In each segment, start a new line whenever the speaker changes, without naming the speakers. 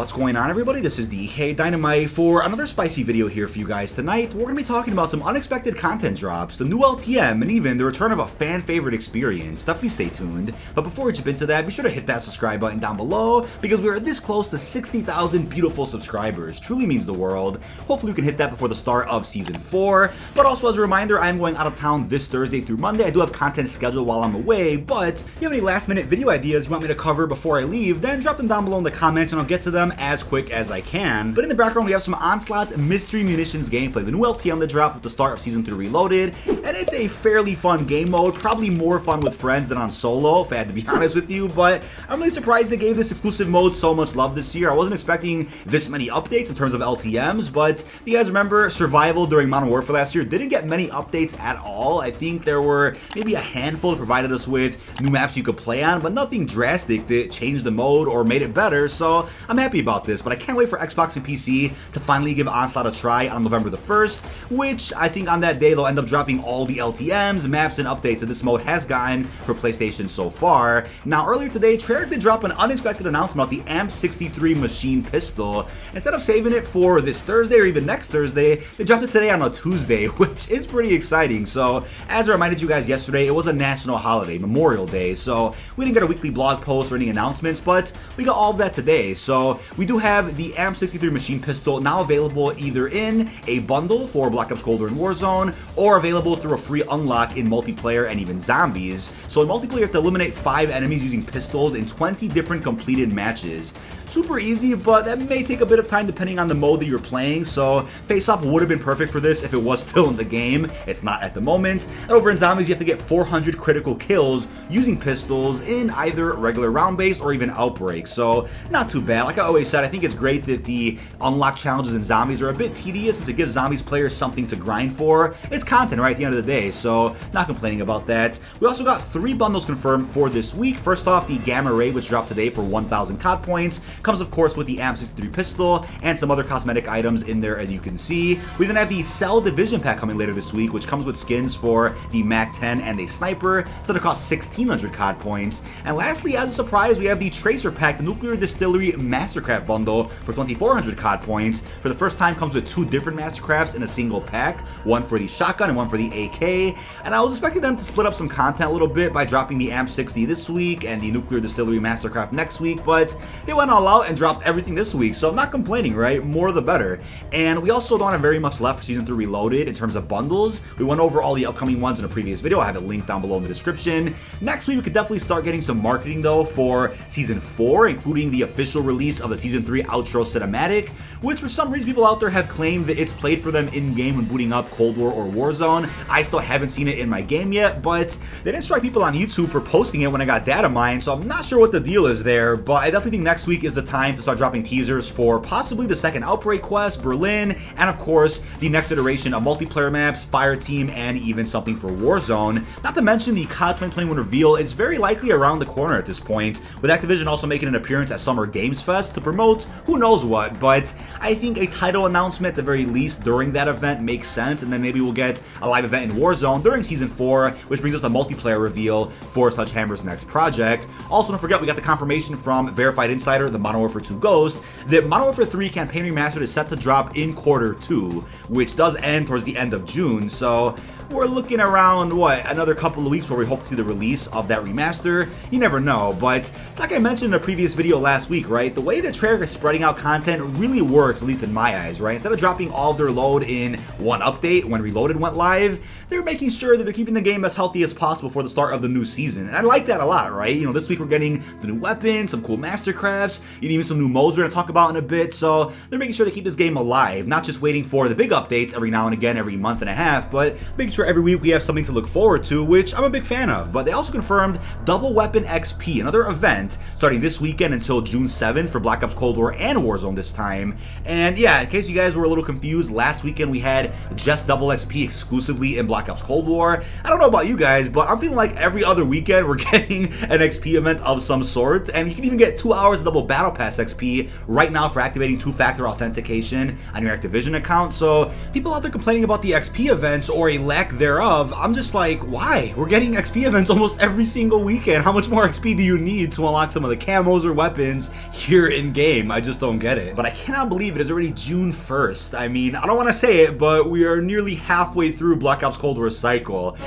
What's going on, everybody? This is dkdynamite for another spicy video here for you guys tonight. We're going to be talking about some unexpected content drops, the new LTM, and even the return of a fan favorite experience. Definitely stay tuned. But before we jump into that, be sure to hit that subscribe button down below because we are this close to 60,000 beautiful subscribers. Truly means the world. Hopefully we can hit that before the start of Season 4. But also as a reminder, I'm going out of town this Thursday through Monday. I do have content scheduled while I'm away, but if you have any last minute video ideas you want me to cover before I leave, then drop them down below in the comments and I'll get to them as quick as I can. But in the background we have some Onslaught Mystery Munitions gameplay, the new LTM that dropped with the start of Season 3 Reloaded, and it's a fairly fun game mode, probably more fun with friends than on solo, if I had to be honest with you, but I'm really surprised they gave this exclusive mode so much love this year. I wasn't expecting this many updates in terms of LTMs, but if you guys remember, Survival during Modern Warfare last year didn't get many updates at all. I think there were maybe a handful that provided us with new maps you could play on, but nothing drastic that changed the mode or made it better, so I'm happy about this. But I can't wait for Xbox and PC to finally give Onslaught a try on November the 1st, which I think on that day they'll end up dropping all the LTMs, maps, and updates that this mode has gotten for PlayStation so far. Now earlier today, Treyarch did drop an unexpected announcement about the AMP63 machine pistol. Instead of saving it for this Thursday or even next Thursday, they dropped it today on a Tuesday, which is pretty exciting. So as I reminded you guys yesterday, it was a national holiday, Memorial Day, so we didn't get a weekly blog post or any announcements, but we got all of that today. So we do have the AMP63 machine pistol now available either in a bundle for Black Ops Cold War and Warzone, or available through a free unlock in multiplayer and even zombies. So in multiplayer you have to eliminate 5 enemies using pistols in 20 different completed matches. Super easy, but that may take a bit of time depending on the mode that you're playing, so face-off would have been perfect for this if it was still in the game. It's not at the moment. And over in zombies you have to get 400 critical kills using pistols in either regular round-based or even outbreak, so not too bad. Like I always said, I think it's great that the unlock challenges in zombies are a bit tedious since it gives zombies players something to grind for. It's content right at the end of the day, so not complaining about that. We also got 3 bundles confirmed for this week. First off, the Gamma Ray, which dropped today for 1,000 COD points, comes of course with the AMP63 pistol and some other cosmetic items in there as you can see. We then have the Cell Division pack coming later this week, which comes with skins for the MAC-10 and a sniper, so it costs 1,600 COD points. And lastly, as a surprise, we have the Tracer pack, the Nuclear Distillery Mastercraft bundle for 2,400 COD points. For the first time comes with 2 different Mastercrafts in a single pack, one for the shotgun and one for the AK. And I was expecting them to split up some content a little bit by dropping the AMP60 this week and the Nuclear Distillery Mastercraft next week, but they went all out and dropped everything this week, so I'm not complaining, right? More the better. And we also don't have very much left for Season 3 Reloaded in terms of bundles. We went over all the upcoming ones in a previous video. I have it linked down below in the description. Next week we could definitely start getting some marketing though for Season 4, including the official release of the Season 3 outro cinematic, which for some reason people out there have claimed that it's played for them in-game when booting up Cold War or Warzone. I still haven't seen it in my game yet, but they didn't strike people on YouTube for posting it when I got data mined, so I'm not sure what the deal is there, but I definitely think next week is the time to start dropping teasers for possibly the second Outbreak quest, Berlin, and of course the next iteration of multiplayer maps, Fireteam, and even something for Warzone. Not to mention the COD 2021 reveal is very likely around the corner at this point, with Activision also making an appearance at Summer Games Fest to promote who knows what, but I think a title announcement at the very least during that event makes sense, and then maybe we'll get a live event in Warzone during Season 4, which brings us the multiplayer reveal for Sledgehammer's next project. Also, don't forget, we got the confirmation from Verified Insider, the Modern Warfare 2 Ghost, that Modern Warfare 3 Campaign Remastered is set to drop in Q2, which does end towards the end of June, so we're looking around, what, another couple of weeks where we hope to see the release of that remaster. You never know, but it's like I mentioned in a previous video last week, right? The way that Treyarch is spreading out content really works, at least in my eyes, right? Instead of dropping all of their load in one update when Reloaded went live, they're making sure that they're keeping the game as healthy as possible for the start of the new season. And I like that a lot, right? You know, this week we're getting the new weapons, some cool Mastercrafts, even some new modes we're going to talk about in a bit, so they're making sure they keep this game alive, not just waiting for the big updates every now and again, every month and a half, but making sure every week we have something to look forward to, which I'm a big fan of. But they also confirmed Double Weapon XP, another event starting this weekend until June 7th for Black Ops Cold War and Warzone this time. And yeah, in case you guys were a little confused, last weekend we had just Double XP exclusively in Black Ops Cold War. I don't know about you guys, but I'm feeling like every other weekend we're getting an XP event of some sort, and you can even get 2 hours of Double Battle Pass XP right now for activating 2-factor authentication on your Activision account. So people out there complaining about the XP events or a lack lack thereof, I'm just like, why? We're getting XP events almost every single weekend. How much more XP do you need to unlock some of the camos or weapons here in game? I just don't get it. But I cannot believe it is already June 1st. I mean, I don't want to say it, but we are nearly halfway through Black Ops Cold War's cycle.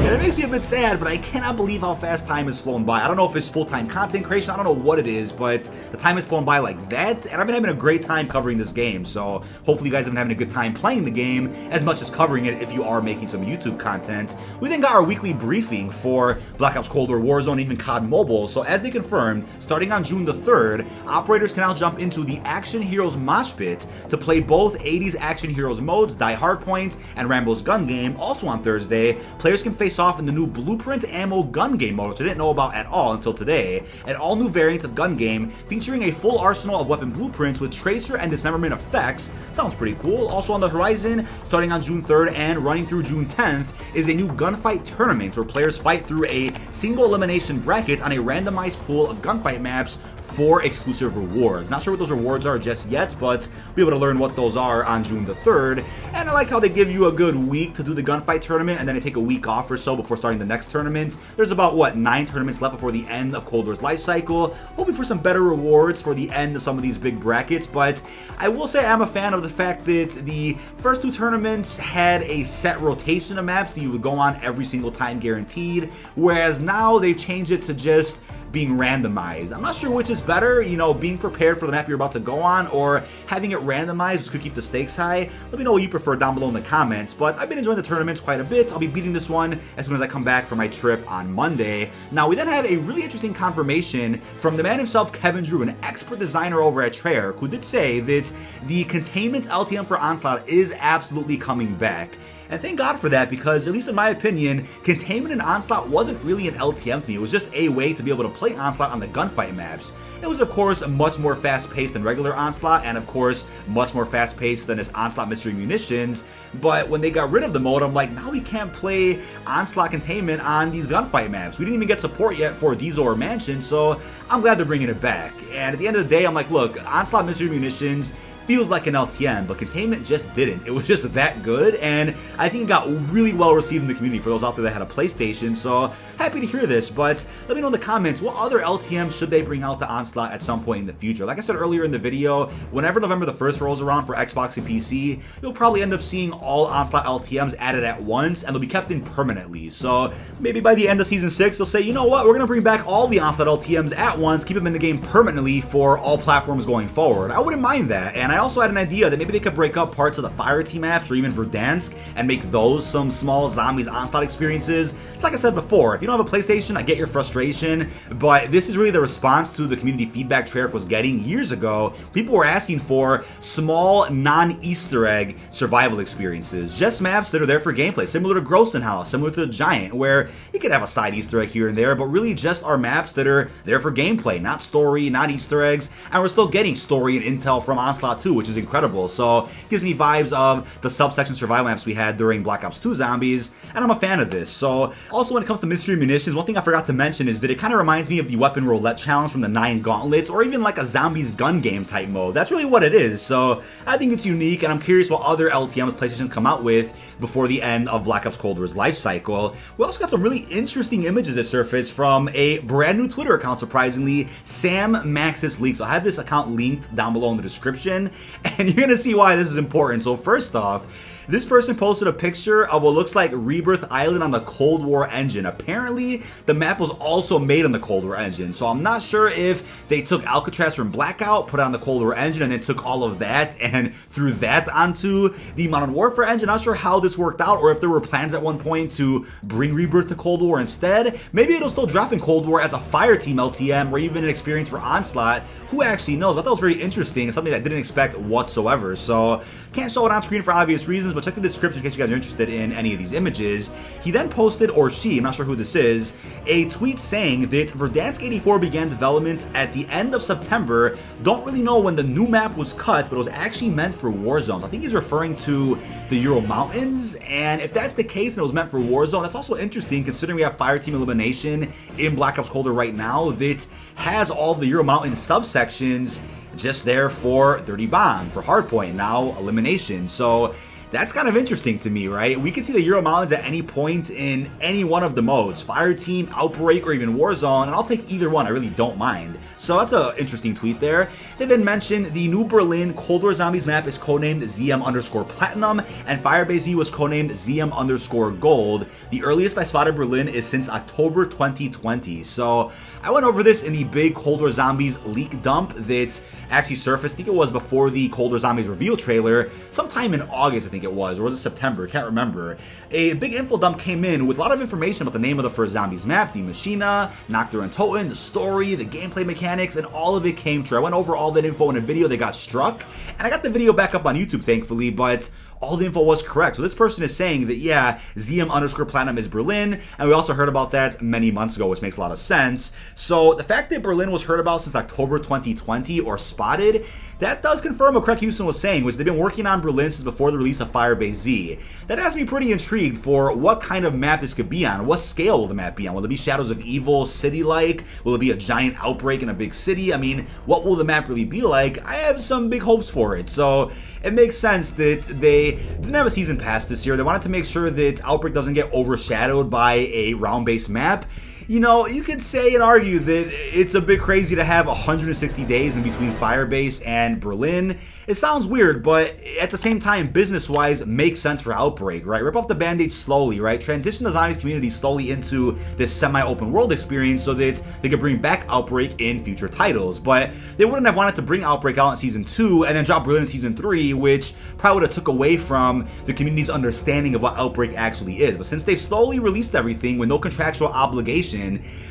And it makes me a bit sad, but I cannot believe how fast time has flown by. I don't know if it's full-time content creation, I don't know what it is, but the time has flown by like that, and I've been having a great time covering this game, so hopefully you guys have been having a good time playing the game as much as covering it if you are making some YouTube content. We then got our weekly briefing for Black Ops Cold War, Warzone, even COD Mobile, so as they confirmed, starting on June the 3rd, operators can now jump into the Action Heroes Mosh Pit to play both 80s Action Heroes modes, Die Hardpoint, and Rambo's Gun Game. Also on Thursday, players can face off in the new Blueprint Ammo Gun Game mode, which I didn't know about at all until today. An all-new variant of Gun Game featuring a full arsenal of weapon blueprints with tracer and dismemberment effects. Sounds pretty cool. Also on the horizon, starting on June 3rd and running through June 10th, is a new gunfight tournament where players fight through a single elimination bracket on a randomized pool of gunfight maps for exclusive rewards. Not sure what those rewards are just yet, but we'll be able to learn what those are on June the 3rd. And I like how they give you a good week to do the gunfight tournament, and then they take a week off or so before starting the next tournament. There's about, what, 9 tournaments left before the end of Cold War's life cycle. Hoping for some better rewards for the end of some of these big brackets, but I will say I'm a fan of the fact that the first 2 tournaments had a set rotation of maps that you would go on every single time guaranteed, whereas now they've changed it to just being randomized. I'm not sure which is better, you know, being prepared for the map you're about to go on, or having it randomized, which could keep the stakes high. Let me know what you prefer down below in the comments, but I've been enjoying the tournaments quite a bit. I'll be beating this one as soon as I come back from my trip on Monday. Now, we then have a really interesting confirmation from the man himself, Kevin Drew, an expert designer over at Treyarch, who did say that the Containment LTM for Onslaught is absolutely coming back. And thank God for that, because at least in my opinion, Containment and Onslaught wasn't really an LTM to me. It was just a way to be able to play Onslaught on the gunfight maps. It was of course much more fast-paced than regular Onslaught, and of course much more fast-paced than his Onslaught Mystery Munitions. But when they got rid of the mode, I'm like, now we can't play Onslaught Containment on these gunfight maps. We didn't even get support yet for Diesel or Mansion, so I'm glad they're bringing it back. And at the end of the day, I'm like, look, Onslaught Mystery Munitions feels like an LTM, but Containment just didn't. It was just that good, and I think it got really well received in the community for those out there that had a PlayStation, so happy to hear this. But let me know in the comments, what other LTMs should they bring out to Onslaught at some point in the future? Like I said earlier in the video, whenever November the 1st rolls around for Xbox and PC, you'll probably end up seeing all Onslaught LTMs added at once, and they'll be kept in permanently. So maybe by the end of Season 6, they'll say, you know what, we're going to bring back all the Onslaught LTMs at once, keep them in the game permanently for all platforms going forward. I wouldn't mind that, and I also had an idea that maybe they could break up parts of the Fireteam maps or even Verdansk and make those some small Zombies Onslaught experiences. It's like I said before, if you don't have a PlayStation, I get your frustration, but this is really the response to the community feedback Treyarch was getting years ago. People were asking for small, non-Easter egg survival experiences, just maps that are there for gameplay, similar to Grossenhaus House, similar to the Giant, where you could have a side Easter egg here and there, but really just are maps that are there for gameplay, not story, not Easter eggs, and we're still getting story and intel from Onslaught 2, which is incredible. So it gives me vibes of the subsection survival maps we had during Black Ops 2 Zombies, and I'm a fan of this. So also when it comes to Mystery Munitions, one thing I forgot to mention is that it kind of reminds me of the Weapon Roulette Challenge from the 9 Gauntlets, or even like a Zombies Gun Game type mode. That's really what it is. So I think it's unique, and I'm curious what other LTMs PlayStation come out with before the end of Black Ops Cold War's life cycle. We also got some really interesting images that surfaced from a brand new Twitter account, surprisingly, Sam Maxis Leaks. I'll have this account linked down below in the description, and you're gonna see why this is important. So first off, this person posted a picture of what looks like Rebirth Island on the Cold War engine. Apparently, the map was also made on the Cold War engine, so I'm not sure if they took Alcatraz from Blackout, put it on the Cold War engine, and then took all of that and threw that onto the Modern Warfare engine. Not sure how this worked out, or if there were plans at one point to bring Rebirth to Cold War instead. Maybe it'll still drop in Cold War as a Fireteam LTM, or even an experience for Onslaught. Who actually knows? But that was very interesting, something that I didn't expect whatsoever. So can't show it on screen for obvious reasons, but check the description in case you guys are interested in any of these images. He then posted, or she, I'm not sure who this is, a tweet saying that Verdansk 84 began development at the end of September. Don't really know when the new map was cut, but it was actually meant for Warzone. I think he's referring to the Ural Mountains, and if that's the case and it was meant for Warzone, that's also interesting considering we have Fireteam Elimination in Black Ops Cold War right now that has all of the Ural Mountain subsections just there for Dirty Bomb, for Hardpoint, now Elimination. So that's kind of interesting to me, right? We can see the Ural Mountains at any point in any one of the modes, Fireteam, Outbreak, or even Warzone, and I'll take either one, I really don't mind. So that's an interesting tweet there. They then mentioned the new Berlin Cold War Zombies map is codenamed ZM_Platinum, and Firebase Z was codenamed ZM_Gold. The earliest I spotted Berlin is since October 2020, so I went over this in the big Cold War Zombies leak dump that actually surfaced, I think it was before the Cold War Zombies reveal trailer, sometime in August I think it was, or was it September, can't remember. A big info dump came in with a lot of information about the name of the first Zombies map, the Machina, Nocturne and Toten, the story, the gameplay mechanics, and all of it came true. I went over all that info in a video that got struck, and I got the video back up on YouTube thankfully, but all the info was correct. So this person is saying that, yeah, ZM_Platinum is Berlin, and we also heard about that many months ago, which makes a lot of sense. So the fact that Berlin was heard about since October 2020 or spotted, that does confirm what Craig Houston was saying, was they've been working on Berlin since before the release of Firebase Z. That has me pretty intrigued for what kind of map this could be on. What scale will the map be on? Will it be Shadows of Evil, city-like? Will it be a giant outbreak in a big city? I mean, what will the map really be like? I have some big hopes for it. So it makes sense that they didn't have a season pass this year. They wanted to make sure that Outbreak doesn't get overshadowed by a round-based map. You know, you could say and argue that it's a bit crazy to have 160 days in between Firebase and Berlin. It sounds weird, but at the same time, business-wise, makes sense for Outbreak, right? Rip off the Band-Aid slowly, right? Transition the Zombies community slowly into this semi-open world experience so that they could bring back Outbreak in future titles. But they wouldn't have wanted to bring Outbreak out in Season 2 and then drop Berlin in Season 3, which probably would have took away from the community's understanding of what Outbreak actually is. But since they've slowly released everything with no contractual obligation,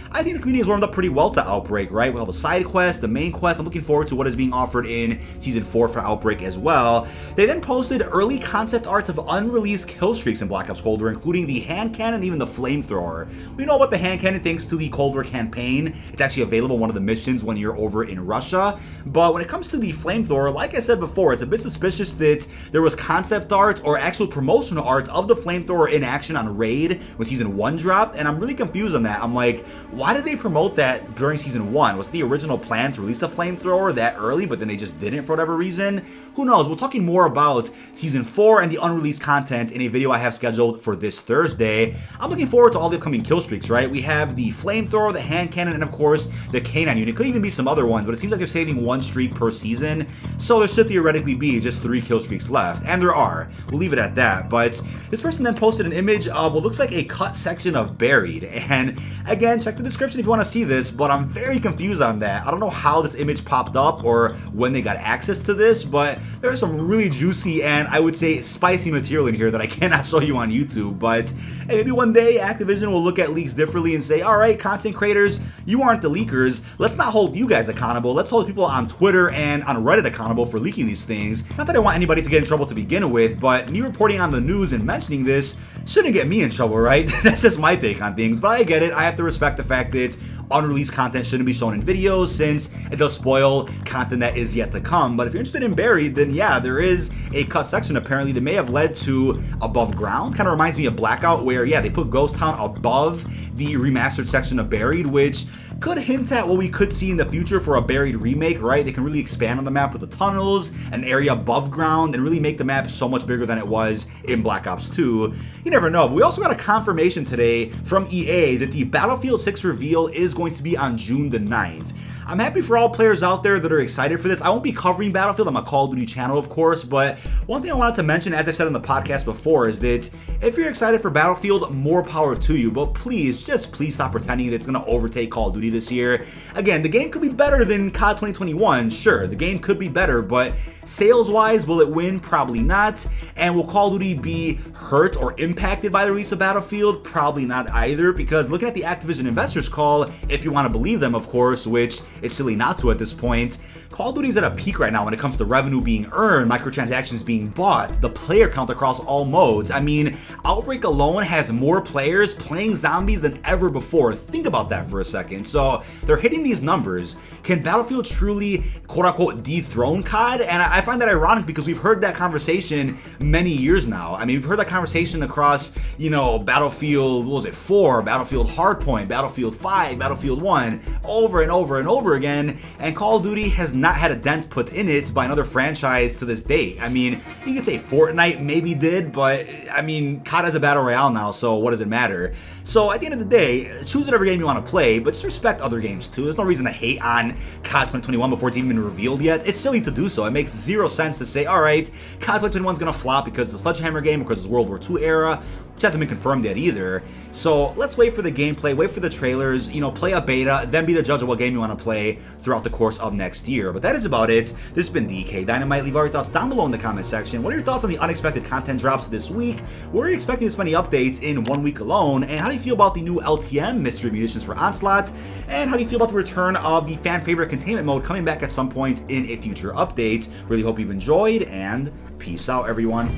I think the community has warmed up pretty well to Outbreak, right? With all the side quests, the main quest. I'm looking forward to what is being offered in Season 4 for Outbreak as well. They then posted early concept arts of unreleased Killstreaks in Black Ops Cold War, including the hand cannon and even the flamethrower. We know about the hand cannon thanks to the Cold War campaign. It's actually available in one of the missions when you're over in Russia. But when it comes to the flamethrower, like I said before, it's a bit suspicious that there was concept art or actual promotional art of the flamethrower in action on Raid when Season 1 dropped, and I'm really confused on that. I'm like, why did they promote that during Season 1? Was the original plan to release the flamethrower that early, but then they just didn't for whatever reason? Who knows? We're talking more about Season 4 and the unreleased content in a video I have scheduled for this Thursday. I'm looking forward to all the upcoming Killstreaks, right? We have the flamethrower, the hand cannon, and of course, the canine unit. Could even be some other ones, but it seems like they're saving one streak per season, so there should theoretically be just 3 Killstreaks left, and there are. We'll leave it at that, but this person then posted an image of what looks like a cut section of Buried, and again, check the description if you want to see this, but I'm very confused on that. I don't know how this image popped up or when they got access to this, but there's some really juicy and I would say spicy material in here that I cannot show you on YouTube. But hey, maybe one day Activision will look at leaks differently and say, alright, content creators, you aren't the leakers. Let's not hold you guys accountable. Let's hold people on Twitter and on Reddit accountable for leaking these things. Not that I want anybody to get in trouble to begin with, but me reporting on the news and mentioning this shouldn't get me in trouble, right? That's just my take on things, but I get it. I have to respect the fact that unreleased content shouldn't be shown in videos since it does spoil content that is yet to come. But if you're interested in Buried, then yeah, there is a cut section apparently that may have led to Above Ground. Kind of reminds me of Blackout, where yeah, they put Ghost Town above the remastered section of Buried, which could hint at what we could see in the future for a Buried remake, right? They can really expand on the map with the tunnels, an area above ground, and really make the map so much bigger than it was in Black Ops 2. You never know. But we also got a confirmation today from EA that the Battlefield 6 reveal is going to be on June the 9th. I'm happy for all players out there that are excited for this. I won't be covering Battlefield on my Call of Duty channel, of course, but one thing I wanted to mention, as I said on the podcast before, is that if you're excited for Battlefield, more power to you, but please, just please stop pretending that it's going to overtake Call of Duty this year. Again, the game could be better than COD 2021, sure, the game could be better, but sales-wise, will it win? Probably not. And will Call of Duty be hurt or impacted by the release of Battlefield? Probably not either, because looking at the Activision investors call, if you want to believe them, of course, which it's silly not to at this point, Call of Duty is at a peak right now when it comes to revenue being earned, microtransactions being bought, the player count across all modes. I mean, Outbreak alone has more players playing zombies than ever before. Think about that for a second. So they're hitting these numbers. Can Battlefield truly, quote-unquote, dethrone COD? And I find that ironic because we've heard that conversation many years now. I mean, we've heard that conversation across, you know, Battlefield, what was it, 4, Battlefield Hardpoint, Battlefield 5, Battlefield 1, over and over and over over again, and Call of Duty has not had a dent put in it by another franchise to this date. I mean, you could say Fortnite maybe did, but I mean, COD has a battle royale now, so what does it matter? So at the end of the day, choose whatever game you want to play, but just respect other games too. There's no reason to hate on COD 2021 before it's even been revealed yet. It's silly to do so. It makes zero sense to say, alright, COD 2021 is going to flop because it's a Sledgehammer game, because it's World War II era, which hasn't been confirmed yet either. So let's wait for the gameplay, wait for the trailers, you know, play a beta, then be the judge of what game you want to play throughout the course of next year. But that is about it. This has been dkdynamite. Leave all your thoughts down below in the comment section. What are your thoughts on the unexpected content drops this week? Were you expecting this many updates in 1 week alone? And how do you feel about the new LTM mystery munitions for Onslaught? And how do you feel about the return of the fan favorite containment mode coming back at some point in a future update? Really hope you've enjoyed, and peace out, everyone.